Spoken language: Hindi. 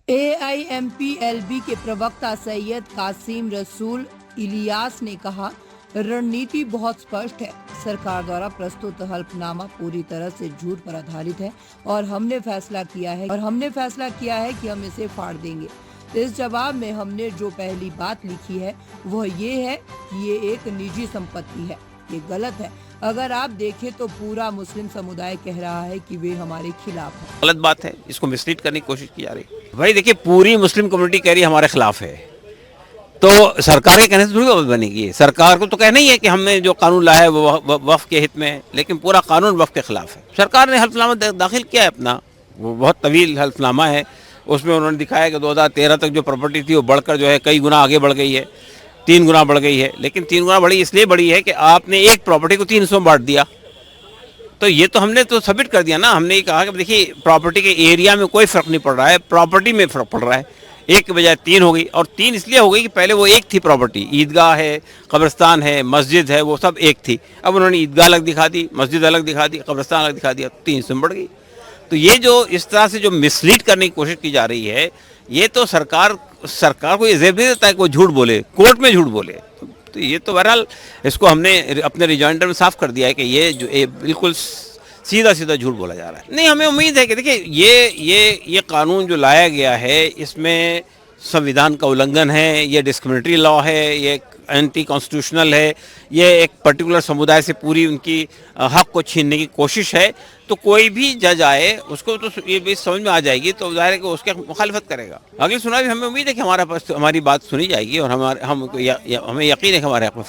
AIMPLB के प्रवक्ता सैयद कासिम रसूल इलियास ने कहा, रणनीति बहुत स्पष्ट है। सरकार द्वारा प्रस्तुत हल्फनामा पूरी तरह से झूठ पर आधारित है और हमने फैसला किया है कि हम इसे फाड़ देंगे। इस जवाब में हमने जो पहली बात लिखी है वह ये है कि ये एक निजी संपत्ति है। ये गलत है। अगर आप देखें तो पूरा मुस्लिम समुदाय कह रहा है कि वे हमारे खिलाफ है। गलत बात है, इसको मिसलीड करने की कोशिश की जा रही है। भाई देखिए, पूरी मुस्लिम कम्युनिटी कह रही है हमारे खिलाफ है, तो सरकार के कहने से थोड़ी बात बनेगी। सरकार को तो कहना ही है कि हमने जो कानून लाया है वो वक्फ के हित में है, लेकिन पूरा कानून वक्फ के खिलाफ है। सरकार ने हल्फनामा दाखिल किया है अपना, वो बहुत तवील हल्फनामा है। उसमें उन्होंने दिखाया कि 2013 तक जो प्रॉपर्टी थी वो बढ़कर जो है कई गुना आगे बढ़ गई है, 3 गुना बढ़ गई है। लेकिन 3 गुना बढ़ी इसलिए बढ़ी है कि आपने एक प्रॉपर्टी को 3 हिस्सों में बांट दिया। तो ये तो हमने तो सबमिट कर दिया ना। हमने ये कहा कि देखिए, प्रॉपर्टी के एरिया में कोई फ़र्क नहीं पड़ रहा है, प्रॉपर्टी में फ़र्क पड़ रहा है। 1 के बजाय 3 हो गई, और 3 इसलिए हो गई कि पहले वो एक थी प्रॉपर्टी, ईदगाह है, कब्रिस्तान है, मस्जिद है, वो सब एक थी। अब उन्होंने ईदगाह अलग दिखा दी, मस्जिद अलग दिखा दी, कब्रिस्तान अलग दिखा दिया, 3 हिस्सों में बढ़ गई। तो ये जो इस तरह से जो मिसलीड करने की कोशिश की जा रही है, ये तो सरकार को ये ज़ेब नहीं देता है कि वो झूठ बोले, कोर्ट में झूठ बोले। तो ये तो बहरहाल इसको हमने अपने रिजॉइंडर में साफ कर दिया है कि ये जो बिल्कुल सीधा झूठ बोला जा रहा है। नहीं, हमें उम्मीद है कि देखिए, ये कानून जो लाया गया है इसमें संविधान का उल्लंघन है, ये डिस्क्रिमिनेटरी लॉ है, ये एंटी कॉन्स्टिट्यूशनल है, ये एक पर्टिकुलर समुदाय से पूरी उनकी हक को छीनने की कोशिश है। तो कोई भी जज आए उसको तो ये भी समझ में आ जाएगी, तो जाहिर है कि उसके मुखालिफत करेगा। अगली सुनाई हमें उम्मीद है कि हमारी बात सुनी जाएगी और हमें यकीन है कि हमारे हक में